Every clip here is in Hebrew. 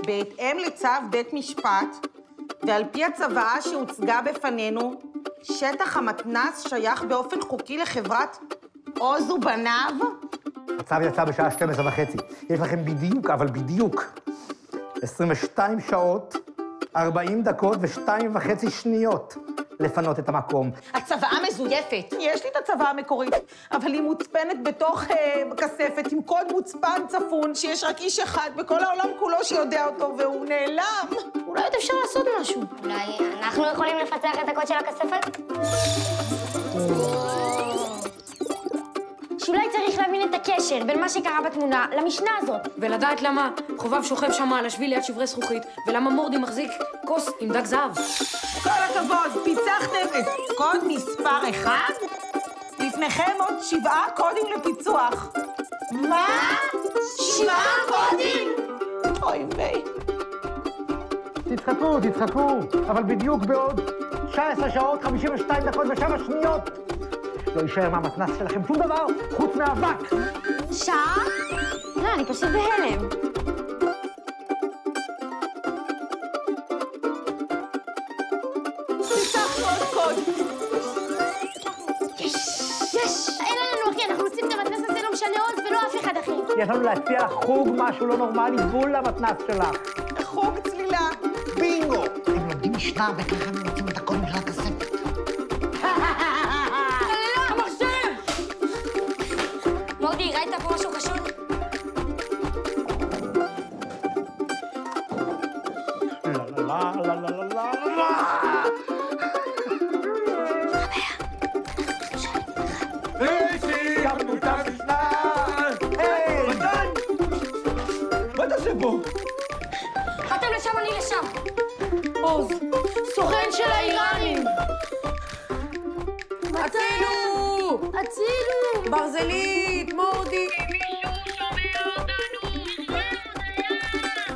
בהתאם לצו בית משפט, ועל פי הצוואה שהוצגה בפנינו, שטח המתנ"ס שייך באופן חוקי לחברת עוז ובניו? הצו יצא בשעה 12:30. יש לכם בדיוק, אבל בדיוק, 22 שעות, 40 דקות ו2.5 שניות לפנות את המקום. הצוואה מזויפת. יש לי את הצוואה המקורית, אבל היא מוצפנת בתוך כספת עם קוד מוצפן צפון, שיש רק איש אחד בכל העולם כולו שיודע אותו, והוא נעלם. אולי עוד אפשר לעשות משהו. אולי אנחנו יכולים לפצח את הקוד של הכספת? שאולי צריך להבין את הקשר בין מה שקרה בתמונה למשנה הזאת. ולדעת למה חובב שוכב שם על השביל ליד שברי זכוכית, ולמה מורדי מחזיק כוס עם דג זהב. כל הכבוד, פיצחתם את קוד מספר 1? לפניכם עוד 7 קודים לפיצוח. מה? 7 קודים? אוי ויי. תצחקו, אבל בדיוק בעוד 19 שעות, 52 דקות ו7 שניות. לא יישאר מהמתנ"ס שלכם שום דבר חוץ מאבק. שעה? לא, אני פשוט בהלם. פיצחנו עוד קוד. יש! אין לנו, אחי, אנחנו רוצים את המתנ"ס הזה, לא משנה עוד ולא אף אחד אחר. יש לנו להציע לך חוג משהו לא נורמלי בול למתנ"ס שלך. חוג צלילה. בינגו! הם לומדים משנה וככה הם רוצים את הקודים של הכספת. מורדי, ראית פה משהו חשוד? מה אתה עושה פה? אתם לשם, אני לשם. עוז, סוכן של האיראנים! הצילו! הצילו! ברזלית, מורדי! מישהו שומע אותנו?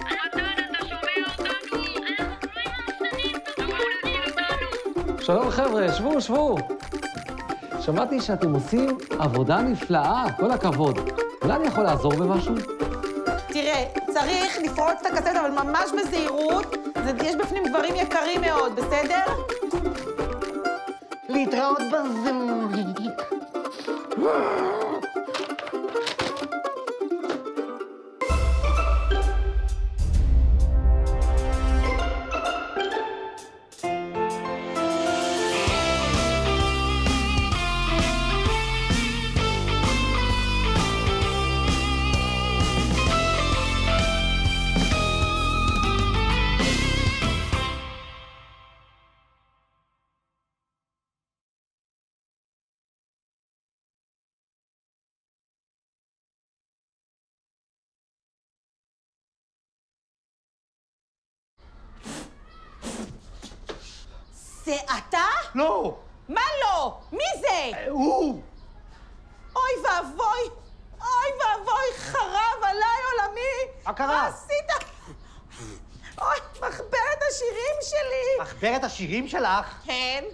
מתן, אתה שומע אותנו? שלום חבר'ה, שבו. שמעתי שאתם עושים עבודה נפלאה, כל הכבוד. אולי אני יכול לעזור במשהו? תראה, צריך לפרוץ את הכספת, אבל ממש בזהירות. יש בפנים דברים יקרים מאוד, בסדר? להתראות בזום. זה אתה? לא! מה לא? מי זה? הוא! אוי ואבוי, חרב עליי עולמי. מה קרה? מה עשית? אוי, מחברת השירים שלי. מחברת השירים שלך? כן,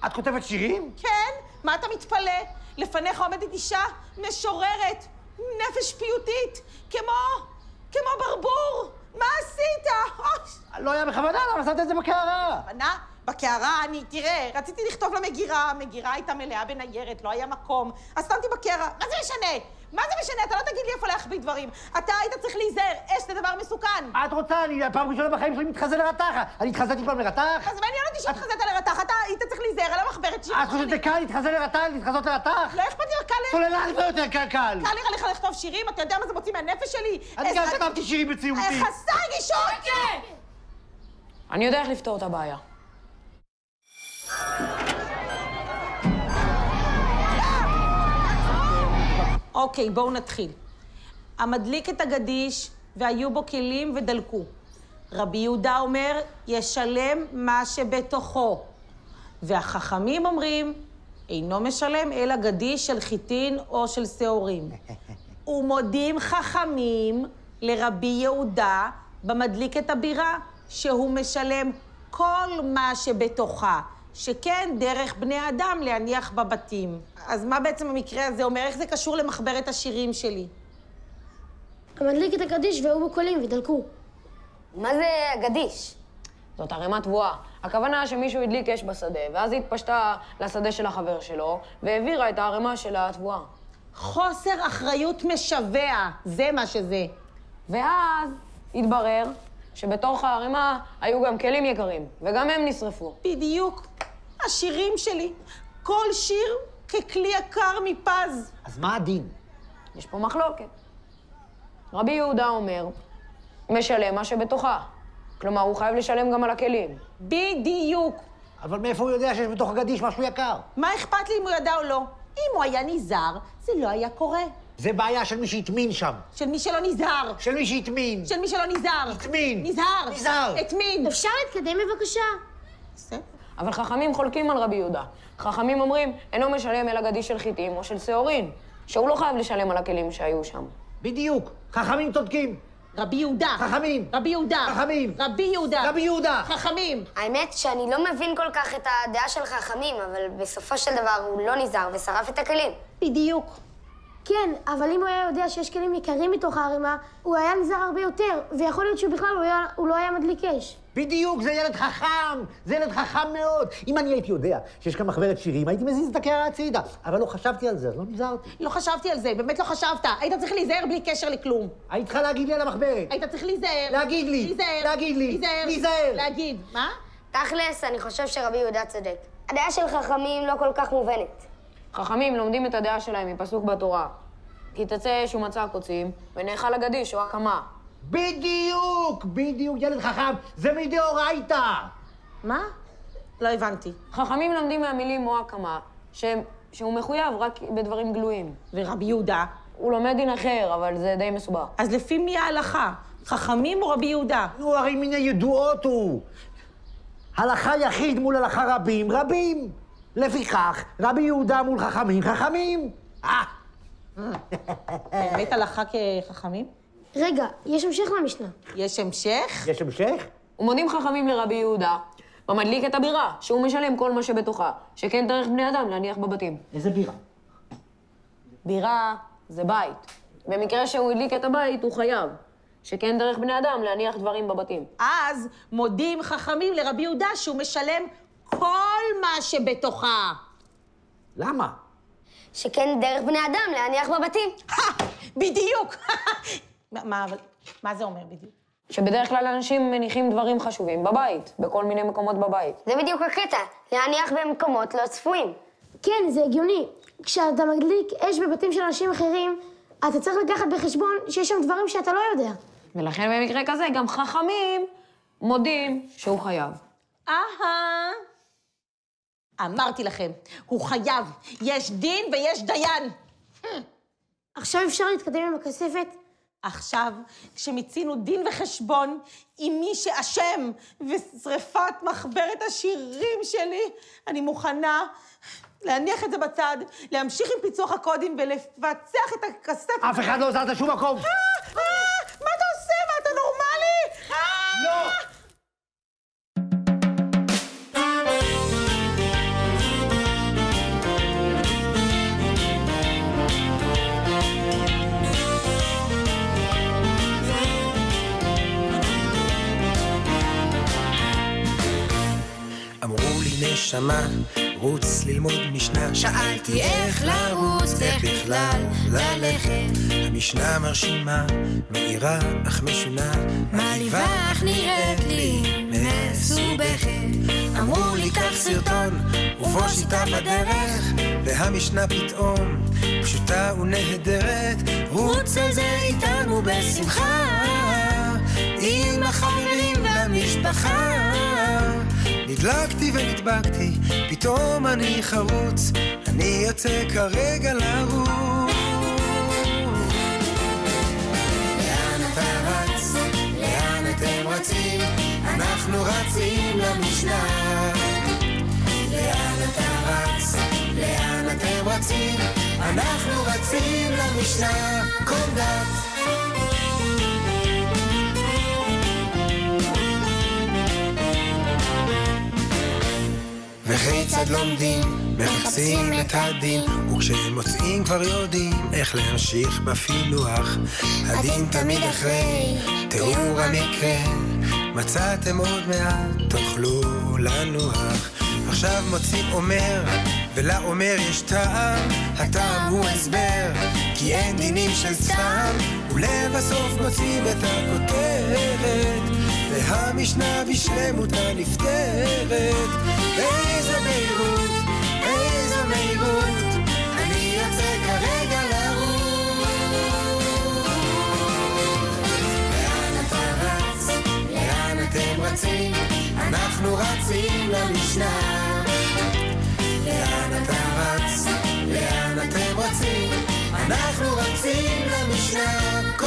את כותבת שירים? כן. מה אתה מתפלא? לפניך עומדת אישה משוררת, נפש פיוטית, כמו ברבור. מה עשית? לא היה בכוונה, למה שמת את זה בקערה? בכוונה? בקערה, תראה, רציתי לכתוב למגירה, המגירה הייתה מלאה בניירת, לא היה מקום, אז שמתי בקערה. מה זה משנה? מה זה משנה? אתה לא תגיד לי איפה להחביא דברים. אתה היית צריך להיזהר, אש זה דבר מסוכן. מה את רוצה? אני פעם ראשונה בחיים שלי מתחזה לרתח. אני התחזיתי פעם לרתח? אז מעניין אותי שהתחזית לרתח, אתה היית צריך להיזהר על המחברת שלי. את חושבת שקל להתחזות לרתח? לא אכפת לי, קל לי. סוללה הרבה יותר קל. קל נראה לך לכתוב שירים? אתה יודע מה זה מוציא מהנפש שלי? אני גם כתבתי שירים בציותי. חסר רגישות! אני יודע איך לפתור את הבעיה. אוקיי, בואו נתחיל. המדליק את הגדיש והיו בו כלים ודלקו. רבי יהודה אומר, ישלם מה שבתוכו. והחכמים אומרים, אינו משלם אלא גדיש של חיטין או של שעורים. ומודים חכמים לרבי יהודה במדליק את הבירה, שהוא משלם כל מה שבתוכה, שכן דרך בני אדם להניח בבתים. אז מה בעצם המקרה הזה אומר? איך זה קשור למחברת השירים שלי? המדליק את הקדיש והיו בו קולים ודלקו. מה זה גדיש? זאת ערימה תבואה. הכוונה שמישהו הדליק אש בשדה, ואז היא התפשטה לשדה של החבר שלו, והעבירה את הערימה של התבואה. חוסר אחריות משווע, זה מה שזה. ואז התברר שבתוך הערימה היו גם כלים יקרים, וגם הם נשרפו. בדיוק. השירים שלי. כל שיר ככלי יקר מפז. אז מה הדין? יש פה מחלוקת. רבי יהודה אומר, משלם מה שבתוכה. כלומר, הוא חייב לשלם גם על הכלים. בדיוק. אבל מאיפה הוא יודע שיש בתוך הגדיש משהו יקר? מה אכפת לי אם הוא ידע או לא? אם הוא היה נזהר, זה לא היה קורה. זה בעיה של מי שהטמין שם. של מי שלא נזהר. של מי שהטמין. של מי שלא נזהר. הטמין. נזהר. נזהר. הטמין. אפשר להתקדם בבקשה? בסדר. אבל חכמים חולקים על רבי יהודה. חכמים אומרים, אינו משלם אלא גדיש של חיטים או של שעורין, שהוא לא חייב לשלם על הכלים שהיו שם. בדיוק. חכמים צודקים. רבי יהודה. חכמים. רבי יהודה. חכמים. רבי יהודה. רבי יהודה. חכמים. האמת שאני לא מבין כל כך את הדעה של חכמים, אבל בסופו של דבר הוא לא נזהר ושרף את הכלים. בדיוק. כן, אבל אם הוא היה יודע שיש כלים יקרים מתוך הערימה, הוא היה נזהר הרבה יותר, ויכול להיות שהוא בכלל הוא לא היה מדליק אש. בדיוק, זה ילד חכם. זה ילד חכם מאוד. אם אני הייתי יודע שיש כאן מחברת שירים, הייתי מזיז את הקערה הצידה. אבל לא חשבתי על זה, אז לא נזהרתי. לא חשבתי על זה, באמת לא חשבת. היית צריך להיזהר בלי קשר לכלום. היית צריכה להגיד לי על המחברת. היית צריך להיזהר. להגיד לי. להיזהר. להגיד לי. להיזהר. להיזהר. להגיד. מה? תכלס, אני חושב שרבי יהודה צודק. הדעה של חכמים לא כל כך מובנת. חכמים לומדים את הדעה שלהם מפסוק בתורה. כי תצא אש ומצא קוצים, ונאכל הגדיש או הקמה. בדיוק, בדיוק, ילד חכם. זה מדאורייתא. מה? לא הבנתי. חכמים לומדים מהמילים או הקמה, שהוא מחויב רק בדברים גלויים. ורבי יהודה? הוא לומד דין אחר, אבל זה די מסובך. אז לפי מי ההלכה? חכמים או רבי יהודה? נו, הרי מן הידועות הוא. הלכה יחיד מול הלכה רבים, רבים. לפיכך, רבי יהודה מול חכמים, חכמים. באמת הלכה כחכמים? רגע, יש המשך למשנה. יש המשך? יש המשך? ומודים חכמים לרבי יהודה, ומדליק את הבירה, שהוא משלם כל מה שבתוכה, שכן דרך בני אדם להניח בבתים. איזה בירה? בירה זה בית. במקרה שהוא הדליק את הבית, הוא חייב. שכן דרך בני אדם להניח דברים בבתים. אז מודים חכמים לרבי יהודה שהוא משלם כל מה שבתוכה. למה? שכן דרך בני אדם להניח בבתים. בדיוק. מה זה אומר בדיוק? שבדרך כלל אנשים מניחים דברים חשובים בבית, בכל מיני מקומות בבית. זה בדיוק הקטע, להניח במקומות לא צפויים. כן, זה הגיוני. כשאתה מדליק אש בבתים של אנשים אחרים, אתה צריך לקחת בחשבון שיש שם דברים שאתה לא יודע. ולכן במקרה כזה גם חכמים מודים שהוא חייב. אמרתי לכם, הוא חייב. יש דין ויש דיין. עכשיו אפשר להתקדם עם הכספת? עכשיו, כשמיצינו דין וחשבון עם מי שאשם ושריפת מחברת השירים שלי, אני מוכנה להניח את זה בצד, להמשיך עם פיצוח הקודים ולפצח את הכספת. אף אחד לא עזרת לשום מקום. מה אתה עושה? מה, אתה נורמלי? לא! אמרו לי נשמה, רוץ ללמוד משנה. שאלתי איך לרוץ, איך בכלל ללכת. המשנה מרשימה, מאירה אך משונה, מעליבה אך נראית לי מסובכת. אמרו לי קח סרטון, ובו שיטה בדרך, והמשנה פתאום פשוטה ונהדרת. רוץ על זה איתנו בשמחה, עם החברים והמשפחה. נדלקתי ונדבקתי, פתאום אני חרוץ, אני יוצא כרגע לרוץ. לאן אתה רץ? לאן אתם רצים? אנחנו רצים למשנה. לאן אתה רץ? לאן אתם רצים? אנחנו רצים למשנה. קונדט וכיצד לומדים, מחפשים את הדין, וכשהם מוצאים כבר יודעים איך להמשיך בפילוח. הדין תמיד אחרי תיאור המקרה, מצאתם עוד מעט, תוכלו לנוח. עכשיו מוצאים אומר, ולאומר יש טעם, הטעם הוא הסבר, כי אין דינים של סתם, ולבסוף מוצאים את הכותרת, והמשנה בשלמותה נפטרת. איזו מהירות, איזו מהירות, אני יוצא כרגע לרוץ. לאן אתה רץ? לאן אתם רצים? אנחנו רצים למשנה. לאן אתה רץ? לאן אתם רצים? אנחנו רצים למשנה. כל